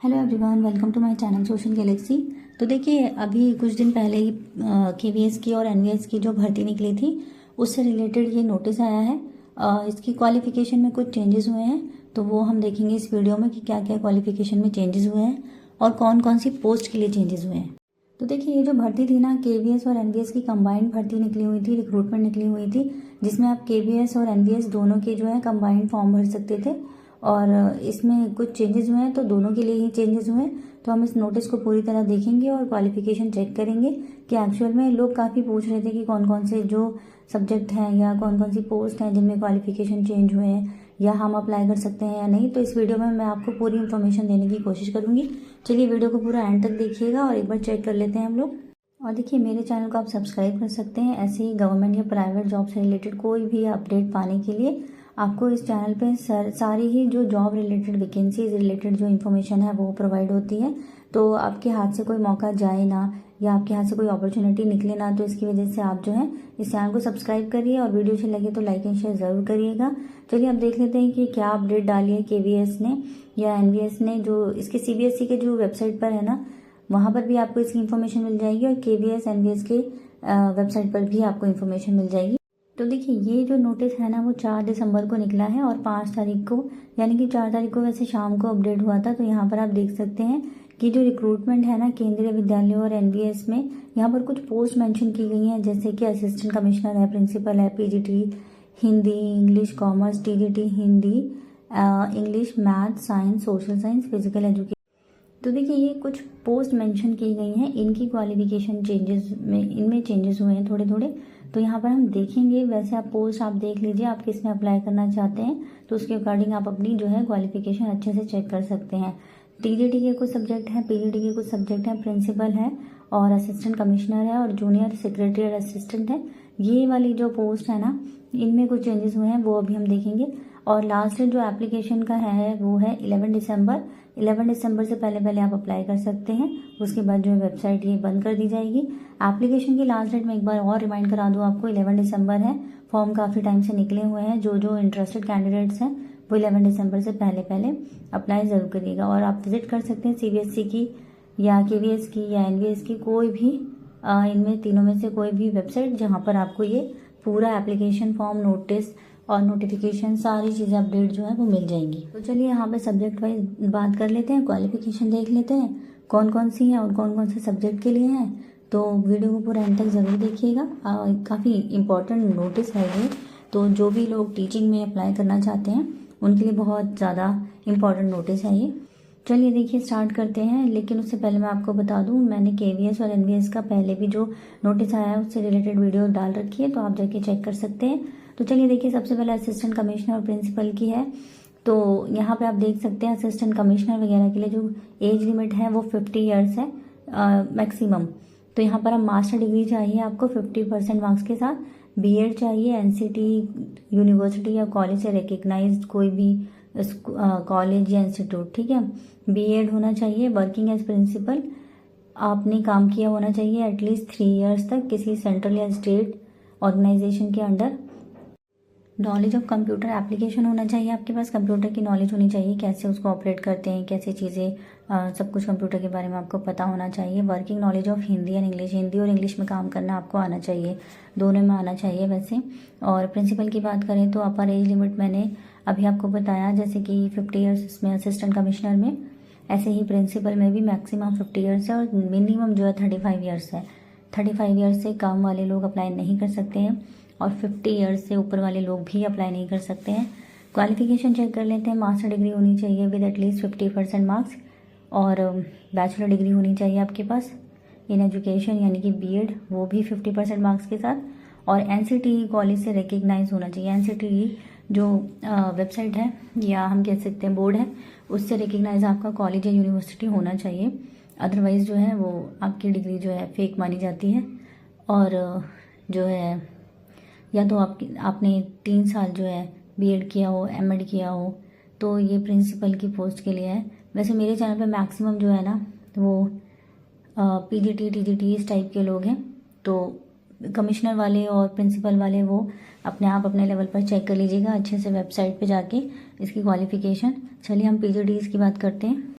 Hello everyone, welcome to my channel social galaxy. तो देखिए, अभी कुछ दिन पहले ही केवीएस की और एनवीएस की जो भर्ती निकली थी उससे रिलेटेड ये नोटिस आया है। इसकी क्वालिफिकेशन में कुछ चेंजेस हुए हैं, तो वो हम देखेंगे इस वीडियो में कि क्या क्या क्वालिफिकेशन में चेंजेस हुए हैं और कौन कौन सी पोस्ट के लिए चेंजेस हुए हैं। तो देखिए, ये जो भर्ती थी ना, केवीएस और एनवीएस की कंबाइंड भर्ती निकली हुई थी, रिक्रूटमेंट निकली हुई थी, जिसमें आप केवीएस और एनवीएस दोनों के जो है कंबाइंड फॉर्म भर सकते थे। और इसमें कुछ चेंजेस हुए हैं, तो दोनों के लिए ही चेंजेस हुए हैं। तो हम इस नोटिस को पूरी तरह देखेंगे और क्वालिफिकेशन चेक करेंगे कि एक्चुअल में लोग काफ़ी पूछ रहे थे कि कौन कौन से जो सब्जेक्ट हैं या कौन कौन सी पोस्ट हैं जिनमें क्वालिफिकेशन चेंज हुए हैं या हम अप्लाई कर सकते हैं या नहीं। तो इस वीडियो में मैं आपको पूरी इन्फॉर्मेशन देने की कोशिश करूंगी। चलिए वीडियो को पूरा एंड तक देखिएगा और एक बार चेक कर लेते हैं हम लोग। और देखिए, मेरे चैनल को आप सब्सक्राइब कर सकते हैं ऐसे ही गवर्नमेंट या प्राइवेट जॉब से रिलेटेड कोई भी अपडेट पाने के लिए। आपको इस चैनल पे सारी ही जो जॉब रिलेटेड वैकेंसीज रिलेटेड जो इन्फॉर्मेशन है वो प्रोवाइड होती है। तो आपके हाथ से कोई मौका जाए ना या आपके हाथ से कोई अपॉर्चुनिटी निकले ना, तो इसकी वजह से आप जो है इस चैनल को सब्सक्राइब करिए और वीडियो अच्छी लगे तो लाइक एंड शेयर ज़रूर करिएगा। चलिए अब देख लेते हैं कि क्या अपडेट डाली है केवीएस ने या एनवीएस ने। जो इसके सीबीएसई के जो वेबसाइट पर है ना, वहाँ पर भी आपको इसकी इन्फॉर्मेशन मिल जाएगी और केवीएस एनवीएस के वेबसाइट पर भी आपको इन्फॉर्मेशन मिल जाएगी। तो देखिए, ये जो नोटिस है ना वो 4 दिसंबर को निकला है और 5 तारीख को, यानी कि 4 तारीख को वैसे शाम को अपडेट हुआ था। तो यहाँ पर आप देख सकते हैं कि जो रिक्रूटमेंट है ना केंद्रीय विद्यालयों और एनवीएस में, यहाँ पर कुछ पोस्ट मेंशन की गई हैं, जैसे कि असिस्टेंट कमिश्नर है, प्रिंसिपल है, PGT Hindi, English commerce, TGT Hindi, English, math, science, social science, physical education. तो देखिए, ये कुछ पोस्ट मेंशन की गई हैं, इनकी क्वालिफिकेशन चेंजेस में इनमें चेंजेस हुए हैं थोड़े थोड़े। तो यहाँ पर हम देखेंगे। वैसे आप पोस्ट आप देख लीजिए, आप किस में अप्लाई करना चाहते हैं, तो उसके अकॉर्डिंग आप अपनी जो है क्वालिफिकेशन अच्छे से चेक कर सकते हैं। टीजीटी के कुछ सब्जेक्ट हैं, पीजीटी के कुछ सब्जेक्ट हैं, प्रिंसिपल है और असिस्टेंट कमिश्नर है और जूनियर सेक्रेटरी असिस्टेंट है। ये वाली जो पोस्ट है ना, इनमें कुछ चेंजेस हुए हैं, वो अभी हम देखेंगे। और लास्ट डेट जो एप्लीकेशन का है वो है 11 दिसंबर। 11 दिसंबर से पहले पहले आप अप्लाई कर सकते हैं, उसके बाद जो है वेबसाइट ये बंद कर दी जाएगी। एप्लीकेशन की लास्ट डेट में एक बार और रिमाइंड करा दूँ आपको, 11 दिसंबर है। फॉर्म काफ़ी टाइम से निकले हुए हैं, जो इंटरेस्टेड कैंडिडेट्स हैं वो 11 दिसंबर से पहले पहले अप्लाई ज़रूर करिएगा। और आप विजिट कर सकते हैं सीबीएसई की या केवीएस की या एनवीएस की, कोई भी इनमें तीनों में से कोई भी वेबसाइट जहाँ पर आपको ये पूरा एप्लीकेशन फॉर्म, नोटिस और नोटिफिकेशन सारी चीज़ें अपडेट जो है वो मिल जाएंगी। तो चलिए यहाँ पे सब्जेक्ट वाइज बात कर लेते हैं, क्वालिफिकेशन देख लेते हैं कौन कौन सी है और कौन कौन से सब्जेक्ट के लिए हैं। तो वीडियो को पूरा एंड तक ज़रूर देखिएगा। काफ़ी इम्पोर्टेंट नोटिस है ये, तो जो भी लोग टीचिंग में अप्लाई करना चाहते हैं उनके लिए बहुत ज़्यादा इम्पोर्टेंट नोटिस है ये। चलिए देखिए, स्टार्ट करते हैं। लेकिन उससे पहले मैं आपको बता दूं, मैंने केवीएस और एनवीएस का पहले भी जो नोटिस आया है उससे रिलेटेड वीडियो डाल रखी है, तो आप जाके चेक कर सकते हैं। तो चलिए देखिए, सबसे पहले असिस्टेंट कमिश्नर और प्रिंसिपल की है। तो यहाँ पे आप देख सकते हैं असिस्टेंट कमिश्नर वगैरह के लिए जो एज लिमिट है वो 50 ईयर्स है मैक्सिमम। तो यहाँ पर अब मास्टर डिग्री चाहिए आपको 50% मार्क्स के साथ, बीएड चाहिए एनसीटी यूनिवर्सिटी या कॉलेज से रिकग्नाइज्ड कोई भी कॉलेज या इंस्टीट्यूट, ठीक है। बीएड होना चाहिए, वर्किंग एज प्रिंसिपल आपने काम किया होना चाहिए एटलीस्ट 3 ईयर्स तक किसी सेंट्रल या स्टेट ऑर्गेनाइजेशन के under. Knowledge of computer application होना चाहिए, आपके पास कंप्यूटर की नॉलेज होनी चाहिए, कैसे उसको ऑपरेट करते हैं, कैसे चीज़ें, सब कुछ कंप्यूटर के बारे में आपको पता होना चाहिए। Working knowledge of Hindi and English, Hindi और इंग्लिश में काम करना आपको आना चाहिए, दोनों में आना चाहिए वैसे। और प्रिंसिपल की बात करें तो अपर एज लिमिट मैंने अभी आपको बताया, जैसे कि 50 ईयर्स इसमें असिस्टेंट कमिश्नर में, ऐसे ही प्रिंसिपल में भी मैक्सिमम 50 ईयर्स है और मिनिमम जो है 35 ईयर्स है। 35 ईयर्स से कम वाले लोग अप्लाई नहीं कर सकते हैं और 50 ईयर्स से ऊपर वाले लोग भी अप्लाई नहीं कर सकते हैं। क्वालिफिकेशन चेक कर लेते हैं। मास्टर डिग्री होनी चाहिए विद एटलीस्ट 50% मार्क्स और बैचलर डिग्री होनी चाहिए आपके पास इन एजुकेशन, यानी कि बीएड, वो भी 50% मार्क्स के साथ। और एनसीटीई कॉलेज से रिकग्नाइज होना चाहिए। एनसीटीई जो वेबसाइट है या हम कह सकते हैं बोर्ड है, उससे रिकग्नाइज आपका कॉलेज या यूनिवर्सिटी होना चाहिए, अदरवाइज़ जो है वो आपकी डिग्री जो है फेक मानी जाती है। और जो है या तो आपने 3 साल जो है बीएड किया हो, एमएड किया हो, तो ये प्रिंसिपल की पोस्ट के लिए है। वैसे मेरे चैनल पे मैक्सिमम जो है ना वो पीजीटी टीजीटी इस टाइप के लोग हैं, तो कमिश्नर वाले और प्रिंसिपल वाले वो अपने आप अपने लेवल पर चेक कर लीजिएगा अच्छे से वेबसाइट पे जाके इसकी क्वालिफिकेशन। चलिए हम पीजीटीज की बात करते हैं।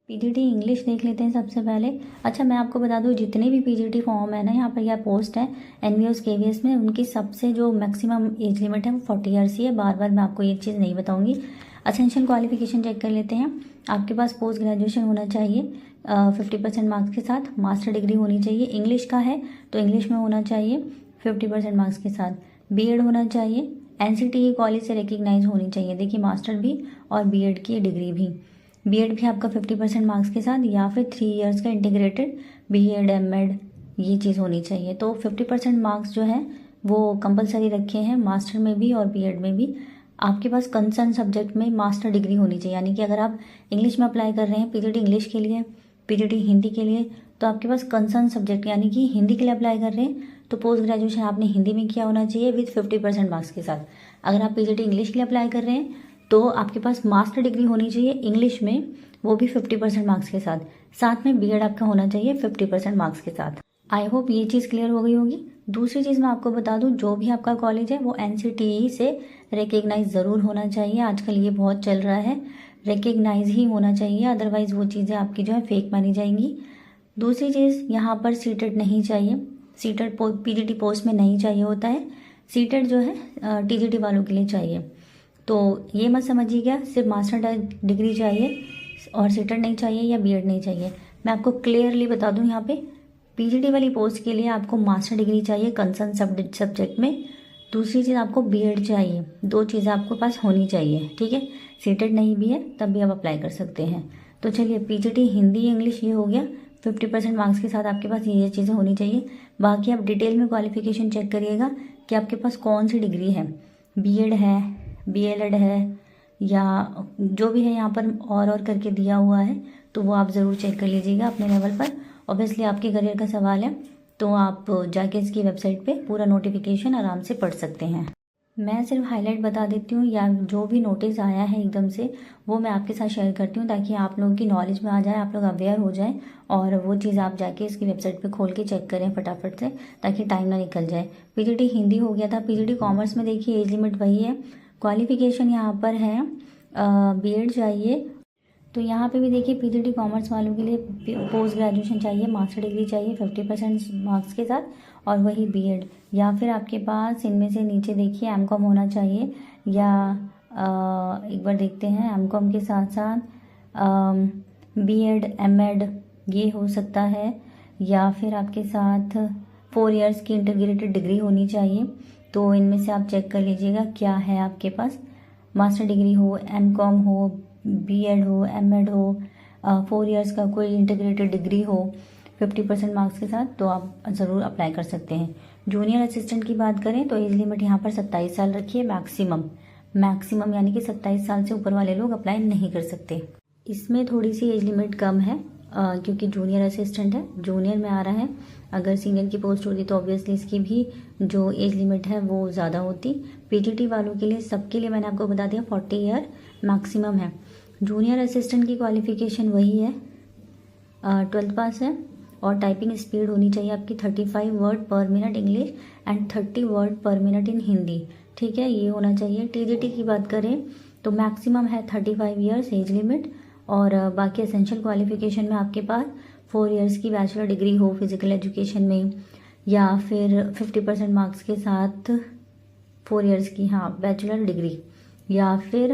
पीजीटी इंग्लिश देख लेते हैं सबसे पहले। अच्छा, मैं आपको बता दूं, जितने भी पीजीटी फॉर्म है ना यहाँ पर या पोस्ट है एनवीएस केवीएस में, उनकी सबसे जो मैक्सिमम एज लिमिट है वो 40 ईयर्स ही है। बार बार मैं आपको ये चीज़ नहीं बताऊंगी। असेंशियल क्वालिफिकेशन चेक कर लेते हैं। आपके पास पोस्ट ग्रेजुएशन होना चाहिए 50% मार्क्स के साथ, मास्टर डिग्री होनी चाहिए। इंग्लिश का है तो इंग्लिश में होना चाहिए 50% मार्क्स के साथ, बीएड होना चाहिए, एनसीटीई कॉलेज से रिकग्नाइज होनी चाहिए। देखिए, मास्टर भी और बीएड की डिग्री भी, बीएड भी आपका 50% मार्क्स के साथ, या फिर 3 इयर्स का इंटीग्रेटेड बीएड एमएड ये चीज़ होनी चाहिए। तो 50% मार्क्स जो है वो कंपलसरी रखे हैं मास्टर में भी और बीएड में भी। आपके पास कंसर्न सब्जेक्ट में मास्टर डिग्री होनी चाहिए, यानी कि अगर आप इंग्लिश में अप्लाई कर रहे हैं पीजीटी इंग्लिश के लिए, पीजीटी हिंदी के लिए, तो आपके पास कंसर्न सब्जेक्ट यानी कि हिंदी के लिए अप्लाई कर रहे हैं तो पोस्ट ग्रेजुएशन आपने हिंदी में किया होना चाहिए विद 50% मार्क्स के साथ। अगर आप पीजीटी इंग्लिश के लिए अप्लाई कर रहे हैं तो आपके पास मास्टर डिग्री होनी चाहिए इंग्लिश में, वो भी 50% मार्क्स के साथ, साथ में बीएड आपका होना चाहिए 50% मार्क्स के साथ। आई होप ये चीज़ क्लियर हो गई होगी। दूसरी चीज़ मैं आपको बता दूं, जो भी आपका कॉलेज है वो एनसीटीई से रिकग्नाइज ज़रूर होना चाहिए। आजकल ये बहुत चल रहा है, रिकग्नाइज ही होना चाहिए, अदरवाइज़ वो चीज़ें आपकी जो है फेक मानी जाएंगी। दूसरी चीज़, यहाँ पर सीटेड नहीं चाहिए, सीटेड पीजीटी पोस्ट में नहीं चाहिए होता है, सीटेड जो है टीजीटी वालों के लिए चाहिए। तो ये मत समझिएगा सिर्फ मास्टर डिग्री चाहिए और सीटेड नहीं चाहिए या बीएड नहीं चाहिए। मैं आपको क्लियरली बता दूं, यहाँ पे पीजीटी वाली पोस्ट के लिए आपको मास्टर डिग्री चाहिए कंसर्न सब्जेक्ट में। दूसरी चीज़, आपको बीएड चाहिए। 2 चीज़ें आपके पास होनी चाहिए, ठीक है। सीटेड नहीं भी है तब भी आप अप्लाई कर सकते हैं। तो चलिए, पीजीटी हिंदी इंग्लिश ये हो गया, 50% मार्क्स के साथ आपके पास ये चीज़ें होनी चाहिए। बाकी आप डिटेल में क्वालिफिकेशन चेक करिएगा कि आपके पास कौन सी डिग्री है, बीएड है, बीएलएड है, या जो भी है यहाँ पर और करके दिया हुआ है, तो वो आप ज़रूर चेक कर लीजिएगा अपने लेवल पर। ऑब्वियसली आपके करियर का सवाल है तो आप जाके इसकी वेबसाइट पे पूरा नोटिफिकेशन आराम से पढ़ सकते हैं। मैं सिर्फ हाईलाइट बता देती हूँ, या जो भी नोटिस आया है एकदम से वो मैं आपके साथ शेयर करती हूँ ताकि आप लोगों की नॉलेज में आ जाए, आप लोग अवेयर हो जाए और वो चीज़ आप जाके इसकी वेबसाइट पे खोल के चेक करें फटाफट से, ताकि टाइम ना निकल जाए। पीजीटी हिंदी हो गया था। पीजीटी कॉमर्स में देखिए एज लिमिट वही है, क्वालिफिकेशन यहाँ पर है बीएड चाहिए। तो यहाँ पे भी देखिए पीजीटी कॉमर्स वालों के लिए पोस्ट ग्रेजुएशन चाहिए, मास्टर डिग्री चाहिए 50% मार्क्स के साथ, और वही बीएड, या फिर आपके पास इनमें से नीचे देखिए एमकॉम होना चाहिए, या एक बार देखते हैं एमकॉम के साथ साथ बीएड एमएड ये हो सकता है, या फिर आपके साथ 4 इयर्स की इंटीग्रेटेड डिग्री होनी चाहिए। तो इनमें से आप चेक कर लीजिएगा क्या है आपके पास, मास्टर डिग्री हो, एमकॉम हो, बीएड हो, एमएड हो, 4 इयर्स का कोई इंटीग्रेटेड डिग्री हो 50% मार्क्स के साथ, तो आप ज़रूर अप्लाई कर सकते हैं। जूनियर असिस्टेंट की बात करें तो एज लिमिट यहाँ पर 27 साल रखी है मैक्सिमम, यानी कि 27 साल से ऊपर वाले लोग अप्लाई नहीं कर सकते। इसमें थोड़ी सी एज लिमिट कम है क्योंकि जूनियर असिस्टेंट है, जूनियर में आ रहा है। अगर सीनियर की पोस्ट होती तो ऑब्वियसली इसकी भी जो एज लिमिट है वो ज़्यादा होती। पीजीटी वालों के लिए, सबके लिए मैंने आपको बता दिया 40 ईयर मैक्सिमम है। जूनियर असिस्टेंट की क्वालिफिकेशन वही है, 12th पास है, और टाइपिंग स्पीड होनी चाहिए आपकी 35 वर्ड पर मिनट इंग्लिश एंड 30 वर्ड पर मिनट इन हिंदी, ठीक है, ये होना चाहिए। टीजीटी की बात करें तो मैक्सिमम है 35 ईयर्स एज लिमिट, और बाकी एसेंशियल क्वालिफिकेशन में आपके पास 4 इयर्स की बैचलर डिग्री हो फिजिकल एजुकेशन में, या फिर 50% मार्क्स के साथ 4 इयर्स की बैचलर डिग्री, या फिर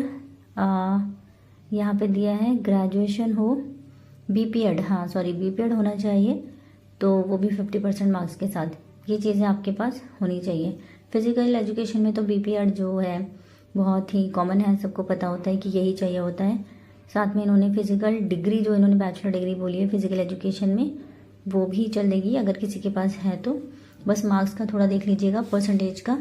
यहाँ पे दिया है ग्रेजुएशन हो, बीपीएड बीपीएड होना चाहिए, तो वो भी 50% मार्क्स के साथ। ये चीज़ें आपके पास होनी चाहिए। फिजिकल एजुकेशन में तो बीपीएड जो है बहुत ही कॉमन है, सबको पता होता है कि यही चाहिए होता है। साथ में इन्होंने फिजिकल डिग्री, जो इन्होंने बैचलर डिग्री बोली है फिजिकल एजुकेशन में, वो भी चलेगी अगर किसी के पास है तो। बस मार्क्स का थोड़ा देख लीजिएगा, परसेंटेज का।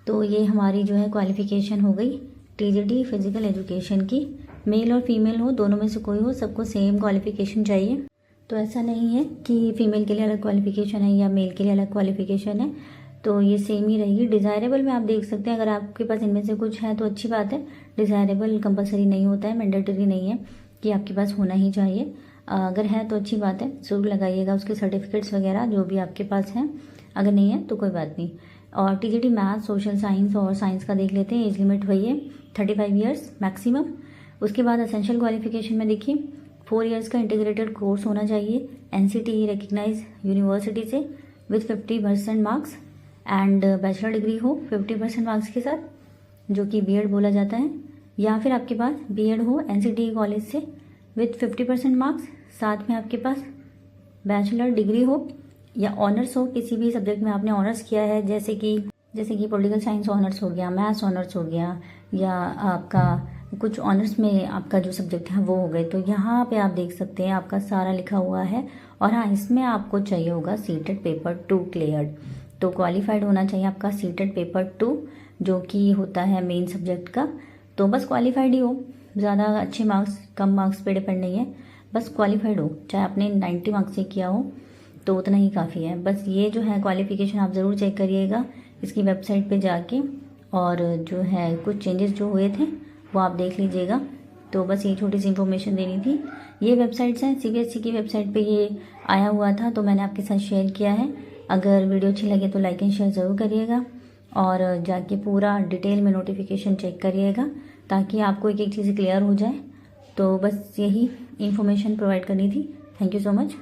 तो ये हमारी जो है क्वालिफिकेशन हो गई टीजीटी फिजिकल एजुकेशन की। मेल और फीमेल हो, दोनों में से कोई हो, सबको सेम क्वालिफिकेशन चाहिए। तो ऐसा नहीं है कि फीमेल के लिए अलग क्वालिफिकेशन है या मेल के लिए अलग क्वालिफिकेशन है, तो ये सेम ही रहेगी। डिज़ायरेबल में आप देख सकते हैं, अगर आपके पास इनमें से कुछ है तो अच्छी बात है। डिज़ायरेबल कंपलसरी नहीं होता है, मैंडेटरी नहीं है कि आपके पास होना ही चाहिए। अगर है तो अच्छी बात है, ज़रूर लगाइएगा उसके सर्टिफिकेट्स वगैरह जो भी आपके पास हैं। अगर नहीं है तो कोई बात नहीं। और टीजीटी मैथ, सोशल साइंस और साइंस का देख लेते हैं। एज लिमिट वही है 35 ईयर्स मैक्सिमम। उसके बाद एसेंशियल क्वालिफिकेशन में देखिए 4 इयर्स का इंटीग्रेटेड कोर्स होना चाहिए NCTE रिकग्नाइज यूनिवर्सिटी से with 50% marks and bachelor degree हो 50% मार्क्स के साथ, जो कि B.Ed बोला जाता है, या फिर आपके पास B.Ed हो NCTE कॉलेज से विथ 50% मार्क्स, साथ में आपके पास बैचलर डिग्री हो या ऑनर्स हो, किसी भी सब्जेक्ट में आपने ऑनर्स किया है, जैसे कि पॉलिटिकल साइंस ऑनर्स हो गया, मैथ्स ऑनर्स हो गया, या आपका कुछ ऑनर्स में आपका जो सब्जेक्ट है वो हो गए। तो यहाँ पे आप देख सकते हैं आपका सारा लिखा हुआ है। और हाँ, इसमें आपको चाहिए होगा सीटेड पेपर 2 क्लियर्ड, तो क्वालिफाइड होना चाहिए आपका सीटेड पेपर 2, जो कि होता है मेन सब्जेक्ट का। तो बस क्वालिफाइड ही हो, ज़्यादा अच्छे मार्क्स कम मार्क्स पे डिपेंड नहीं है, बस क्वालिफाइड हो, चाहे आपने 90 मार्क्स से किया हो तो उतना ही काफ़ी है। बस ये जो है क्वालिफिकेशन आप ज़रूर चेक करिएगा इसकी वेबसाइट पे जाके, और जो है कुछ चेंजेस जो हुए थे वो आप देख लीजिएगा। तो बस ये छोटी सी इन्फॉर्मेशन देनी थी। ये वेबसाइट्स हैं, CBSE की वेबसाइट पे ये आया हुआ था, तो मैंने आपके साथ शेयर किया है। अगर वीडियो अच्छी लगे तो लाइक एंड शेयर ज़रूर करिएगा, और जाके पूरा डिटेल में नोटिफिकेशन चेक करिएगा ताकि आपको एक एक चीज़ क्लियर हो जाए। तो बस यही इन्फॉर्मेशन प्रोवाइड करनी थी। Thank you so much.